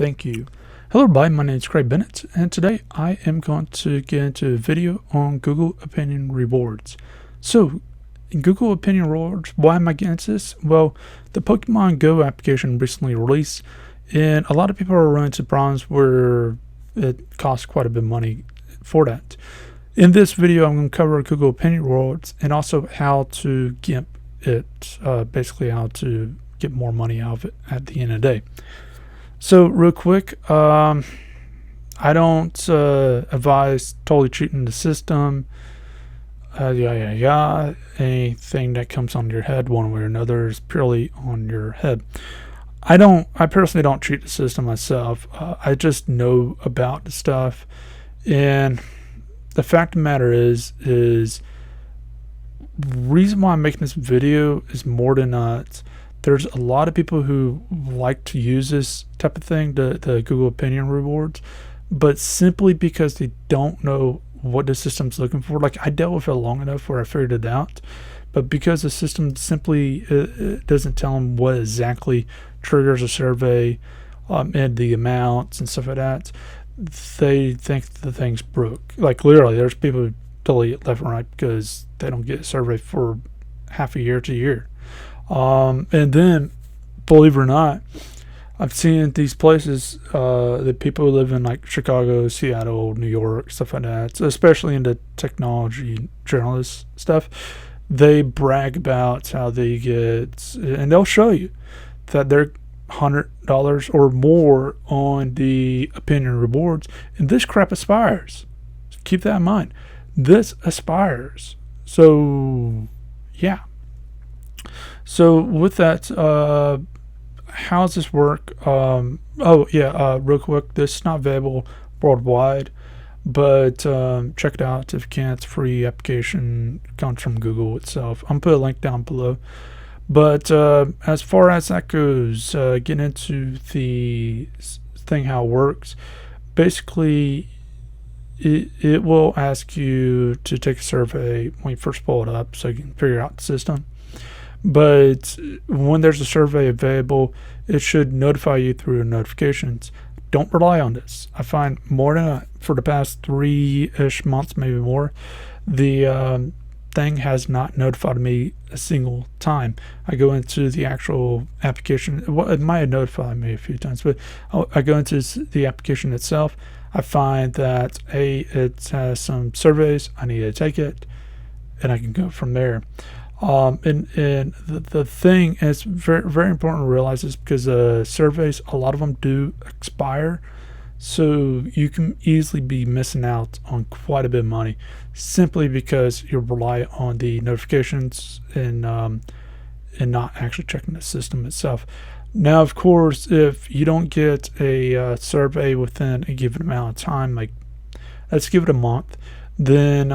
Thank you. Hello everybody, my name is Craig Bennett, and today I am going to get into a video on Google Opinion Rewards. So, in Google Opinion Rewards, why am I getting into this? Well, the Pokemon Go application recently released, and a lot of people are running into problems where it costs quite a bit of money for that. In this video, I'm going to cover Google Opinion Rewards and also how to get it, basically how to get more money out of it at the end of the day. So real quick, I don't advise totally cheating the system. Anything that comes on your head one way or another is purely on your head. I personally don't cheat the system myself. I just know about the stuff, and the fact of the matter is the reason why I'm making this video is more than not. There's a lot of people who like to use this type of thing, the Google Opinion Rewards, but simply because they don't know what the system's looking for. Like, I dealt with it long enough where I figured it out, but because the system simply doesn't tell them what exactly triggers a survey and the amounts and stuff like that, they think the thing's broke. Like, literally, there's people who delete it left and right because they don't get a survey for half a year to a year. And then, believe it or not, I've seen these places, the people who live in like Chicago, Seattle, New York, stuff like that, especially in the technology journalist stuff, they brag about how they get, and they'll show you that they're $100 or more on the opinion rewards, and this crap expires. So keep that in mind. This expires. So, yeah. So with that, how does this work? Real quick, this is not available worldwide, but check it out if you can. It's a free application. It comes from Google itself. I'm going to put a link down below. But as far as that goes, getting into the thing, how it works, basically it will ask you to take a survey when you first pull it up so you can figure out the system. But when there's a survey available, it should notify you through notifications. Don't rely on this. I find more than for the past 3-ish months, maybe more, the thing has not notified me a single time. I go into the actual application. Well, it might have notified me a few times, but I go into the application itself. I find that it has some surveys. I need to take it, and I can go from there. And the thing is very, very important to realize this, because surveys, a lot of them do expire, so you can easily be missing out on quite a bit of money simply because you rely on the notifications and not actually checking the system itself. Now, of course, if you don't get a survey within a given amount of time, like let's give it a month, then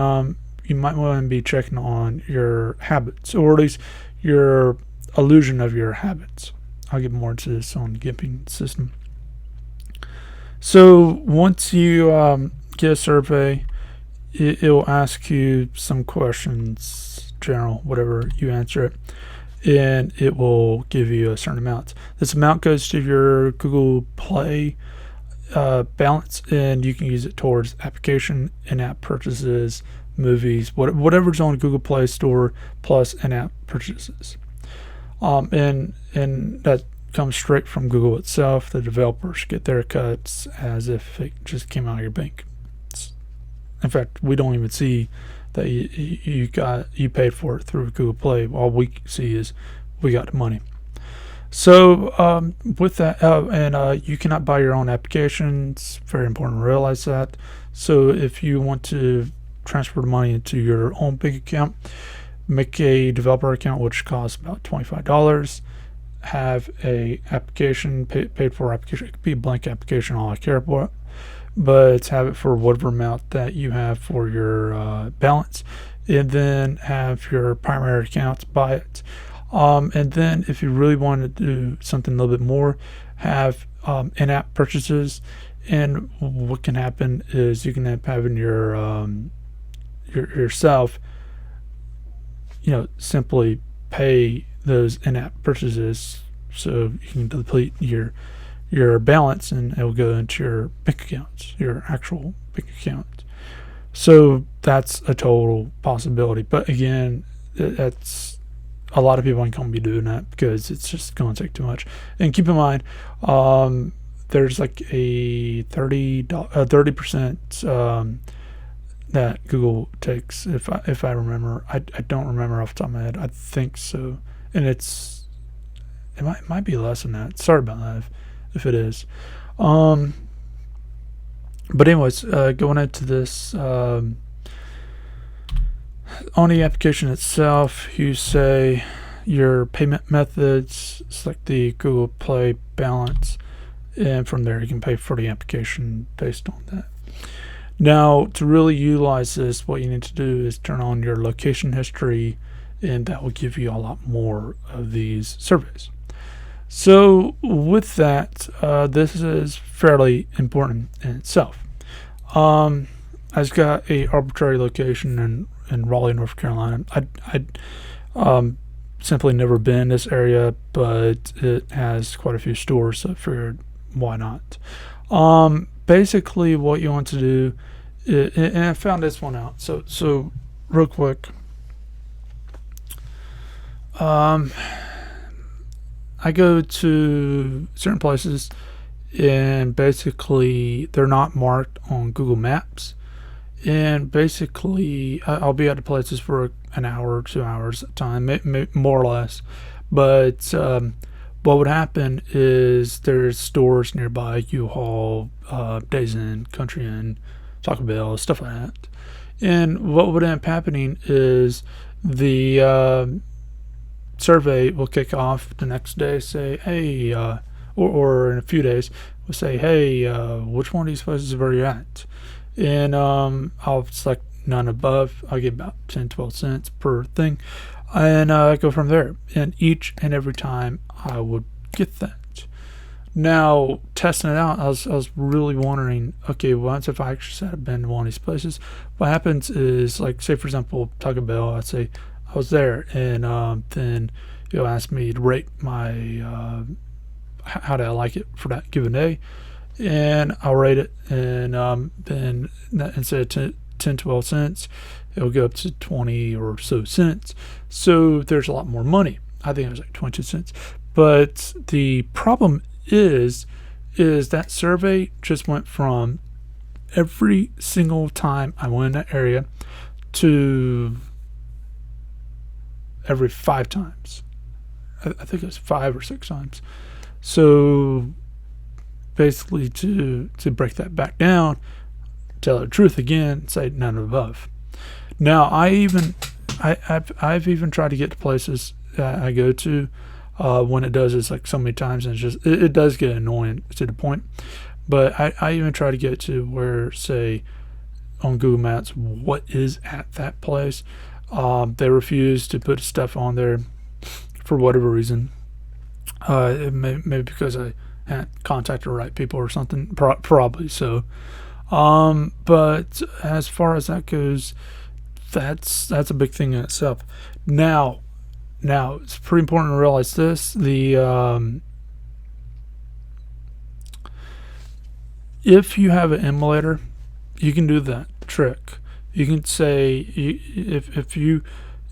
you might want to be checking on your habits, or at least your illusion of your habits. I'll get more into this on the giving system. So once you get a survey, it will ask you some questions, general, whatever, you answer it, and it will give you a certain amount. This amount goes to your Google Play balance, and you can use it towards application, in-app purchases, movies, whatever's on Google Play Store, plus in-app purchases, and that comes straight from Google itself. The developers get their cuts as if it just came out of your bank. In fact, we don't even see that you paid for it through Google Play. All we see is we got the money. So with that, you cannot buy your own applications. Very important to realize that. So if you want to transfer the money into your own bank account, make a developer account, which costs about $25. Have a application, paid for application. It could be a blank application, all I care about, but have it for whatever amount that you have for your balance, and then have your primary account, buy it. And then if you really want to do something a little bit more, have in-app purchases. And what can happen is you can end up having yourself, simply pay those in-app purchases so you can deplete your your balance, and it'll go into your bank accounts, your actual bank account. So that's a total possibility. But again, that's a lot of people aren't going to be doing that because it's just going to take too much. And keep in mind, there's like a 30% that Google takes, if I remember. I don't remember off the top of my head. I think so, and it might be less than that. Sorry about that if it is. But anyways, going into this, on the application itself, you say your payment methods, select the Google Play balance, and from there you can pay for the application based on that. Now, to really utilize this, what you need to do is turn on your location history, and that will give you a lot more of these surveys. So with that, this is fairly important in itself. I've got a arbitrary location in Raleigh, North Carolina. I simply never been in this area, but it has quite a few stores, so I figured why not. Basically what you want to do and I found this one out. So real quick, I go to certain places, and basically they're not marked on Google Maps. And basically, I'll be at the places for an hour or 2 hours at a time, more or less. But what would happen is there's stores nearby, U-Haul, Days Inn, Country Inn, Taco Bell, stuff like that. And what would end up happening is the survey will kick off the next day, say, hey, or in a few days, we'll say, hey, which one of these places are you at? And I'll select none above. I'll get about 10-12 cents per thing, and go from there. And each and every time I would get that. Now, testing it out, I was really wondering, okay, once if I actually said I've been to one of these places, what happens is, like, say for example, Taco Bell, I'd say I was there, and then you'll ask me to rate my how do I like it for that given day, and I'll rate it, and then instead of 10-12 cents, it'll go up to 20 or so cents. So there's a lot more money. I think it was like 22 cents. But the problem is that survey just went from every single time I went in that area to every 5 times. I think it was 5 or 6 times. So basically, to break that back down, tell the truth again, say none above. Now, I've even tried to get to places that I go to when it does this like so many times, and it does get annoying to the point. But I even try to get to where, say, on Google Maps, what is at that place. They refuse to put stuff on there for whatever reason. Maybe because I hadn't contacted the right people or something, probably so. But as far as that goes, that's a big thing in itself. Now it's pretty important to realize this: if you have an emulator, you can do that trick. You can say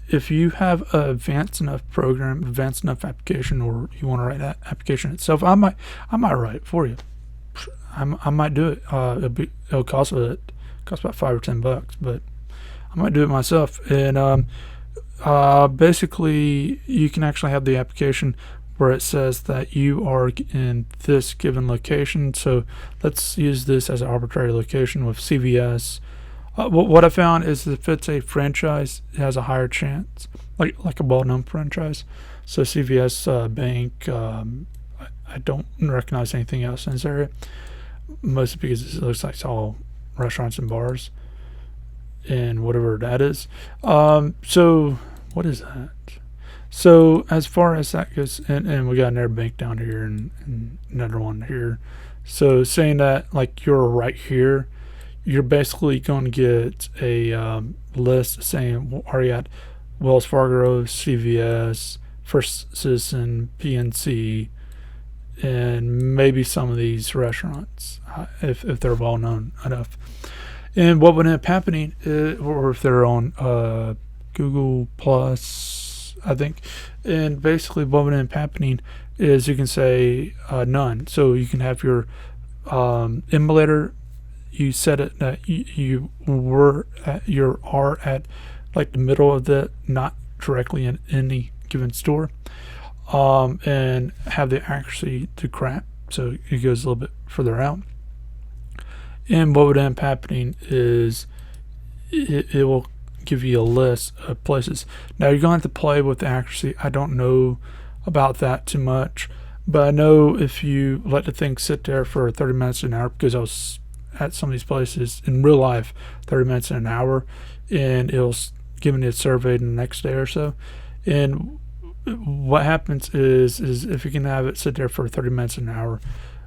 if you have an advanced enough program, advanced enough application, or you want to write that application itself, I might write it for you. I might do it. It'll cost about $5 or $10, but I might do it myself. And basically, you can actually have the application where it says that you are in this given location. So let's use this as an arbitrary location with CVS. What I found is if it's a franchise, it has a higher chance, like a well-known franchise. So CVS Bank, I don't recognize anything else in this area, mostly because it looks like it's all restaurants and bars and whatever that is. So what is that? So as far as that goes, and we got another bank down here and another one here. So saying that like you're right here, you're basically going to get a list saying, are you at Wells Fargo, CVS, First Citizen, PNC, and maybe some of these restaurants, if they're well known enough. And what would end up happening, or if they're on Google Plus, I think, and basically what would end up happening is you can say none. So you can have your emulator. You set it that you are at like the middle of the, not directly in any given store, and have the accuracy to crap. So it goes a little bit further out. And what would end up happening is it will give you a list of places. Now you're going to have to play with the accuracy. I don't know about that too much, but I know if you let the thing sit there for 30 minutes an hour, because I was at some of these places in real life, 30 minutes an hour, and it'll give me a survey the next day or so. And what happens is if you can have it sit there for 30 minutes an hour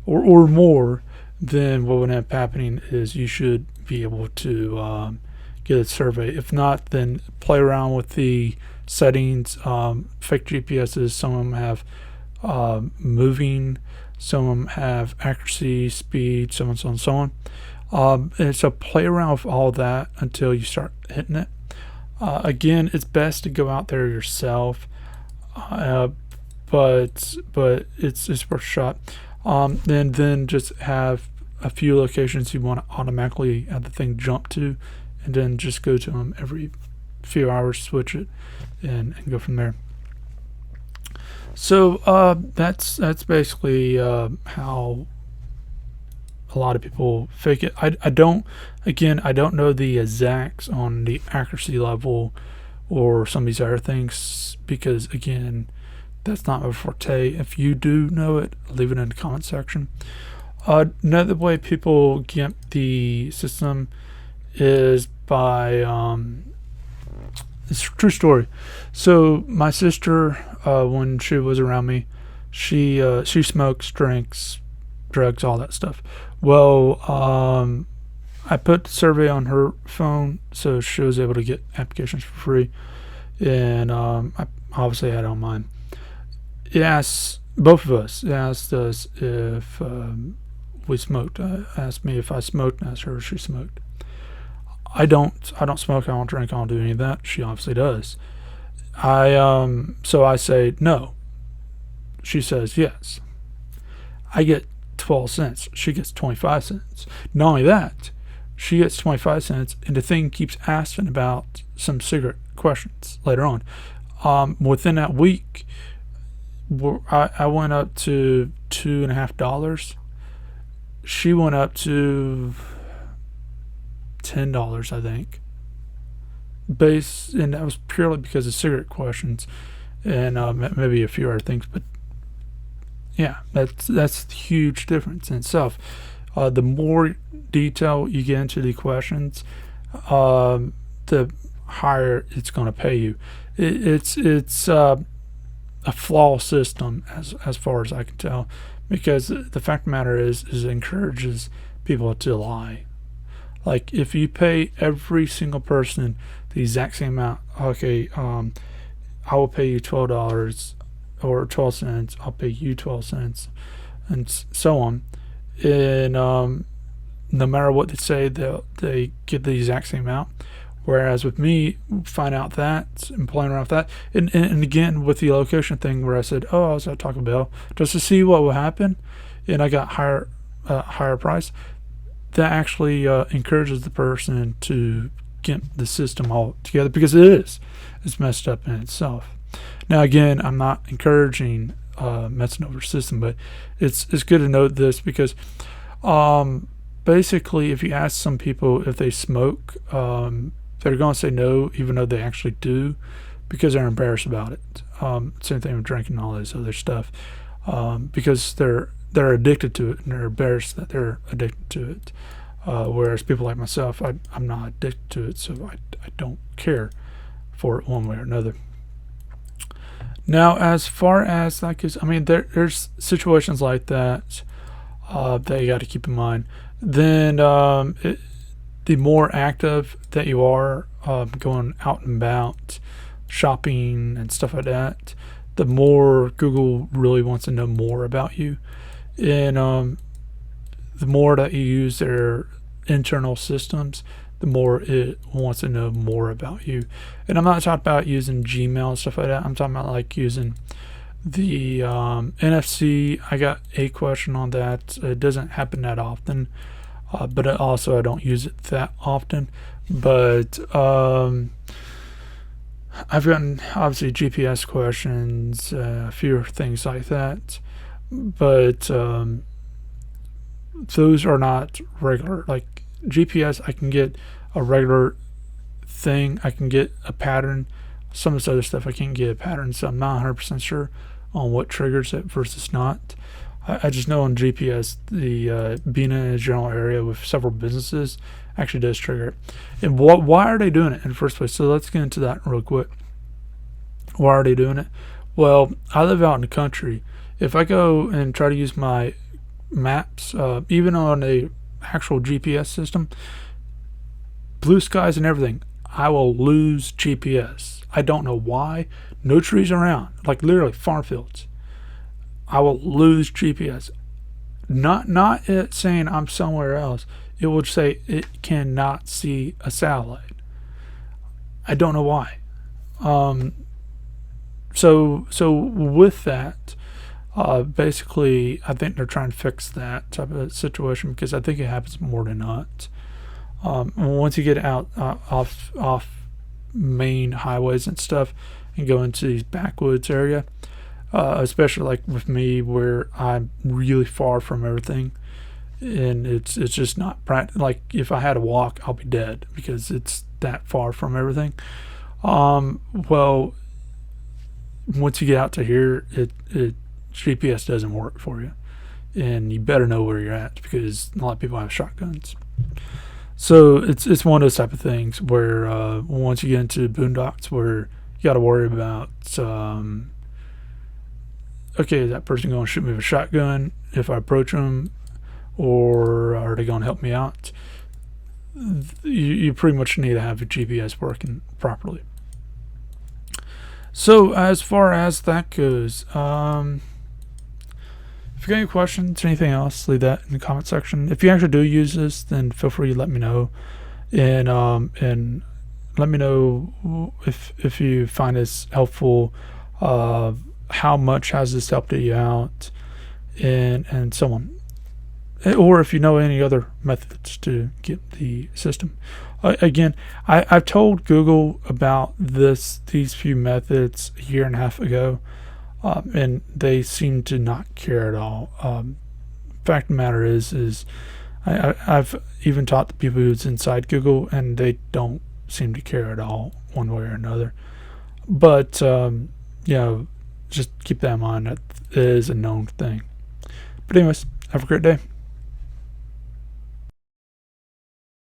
or more, then what would end up happening is you should be able to get a survey. If not, then play around with the settings. Fake GPSs, some of them have moving, some of them have accuracy, speed, so on, so on, so on. And so play around with all that until you start hitting it. Again, it's best to go out there yourself, but it's worth a shot. And then just have a few locations you want to automatically have the thing jump to, and then just go to them every few hours, switch it, and go from there. So that's basically how a lot of people fake it. I don't know the exacts on the accuracy level or some of these other things, because again, that's not my forte. If you do know it, leave it in the comment section. Another way people get the system is by it's a true story. So my sister, when she was around me, she smokes, drinks, drugs, all that stuff. Well, I put the survey on her phone, so she was able to get applications for free, and I obviously had it on mine. It asked both of us. It asked us if we smoked. Asked me if I smoked, and asked her if she smoked. I don't smoke. I don't drink. I don't do any of that. She obviously does. So I say no. She says yes. I get 12 cents. She gets 25 cents. Not only that, she gets 25 cents, and the thing keeps asking about some cigarette questions later on. Within that week, I went up to $2.50. She went up to $10, I think. And that was purely because of cigarette questions, and maybe a few other things. But yeah, that's a huge difference in itself. The more detail you get into the questions, the higher it's going to pay you. It's a flawed system as far as I can tell, because the fact of the matter is it encourages people to lie. Like if you pay every single person the exact same amount, okay, I will pay you $12 or 12 cents. I'll pay you 12 cents, and so on. And no matter what they say, they get the exact same amount. Whereas with me, find out that and playing around with that, and again with the location thing where I said, oh, I was at Taco Bell just to see what would happen, and I got higher price. That actually encourages the person to get the system all together, because it's messed up in itself. Now again, I'm not encouraging messing over the system, but it's good to note this, because basically if you ask some people if they smoke, they're going to say no, even though they actually do, because they're embarrassed about it. Same thing with drinking and all this other stuff, because they're addicted to it, and they're embarrassed that they're addicted to it. Whereas people like myself, I'm not addicted to it, so I don't care for it one way or another. Now, as far as that goes, I mean, there's situations like that that you got to keep in mind. Then the more active that you are, going out and about, shopping and stuff like that, the more Google really wants to know more about you. And the more that you use their internal systems, the more it wants to know more about you. And I'm not talking about using Gmail and stuff like that. I'm talking about like using the NFC. I got a question on that. It doesn't happen that often, but also I don't use it that often. But I've gotten obviously GPS questions, a few things like that, but those are not regular. Like GPS, I can get a regular thing, I can get a pattern. Some of this other stuff I can't get a pattern, so I'm not 100% sure on what triggers it versus not. I just know on GPS, the being in a general area with several businesses actually does trigger it. And why are they doing it in the first place? So let's get into that real quick. Why are they doing it? Well, I live out in the country. If I go and try to use my maps, even on a actual GPS system, blue skies and everything, I will lose GPS. I don't know why. No trees around, like literally farm fields. I will lose GPS. Not it saying I'm somewhere else. It would say it cannot see a satellite. I don't know why. So with that, basically, I think they're trying to fix that type of situation because I think it happens more than not. Once you get out off main highways and stuff and go into these backwoods area, especially like with me where I'm really far from everything, and it's just not practical. Like if I had to walk, I'll be dead because it's that far from everything. Well, once you get out to here, it GPS doesn't work for you, and you better know where you're at because a lot of people have shotguns. So it's one of those type of things where once you get into boondocks where you got to worry about okay, is that person going to shoot me with a shotgun if I approach them, or are they going to help me out? You pretty much need to have your GPS working properly. So as far as that goes, if you got any questions, anything else, leave that in the comment section. If you actually do use this, then feel free to let me know, and let me know if you find this helpful. How much has this helped you out, and so on. Or if you know any other methods to get the system. Again, I've told Google about these few methods a year and a half ago, and they seem to not care at all. Fact of the matter is I've even talked to people who's inside Google, and they don't seem to care at all one way or another. But just keep that in mind. That is a known thing. But anyways, have a great day.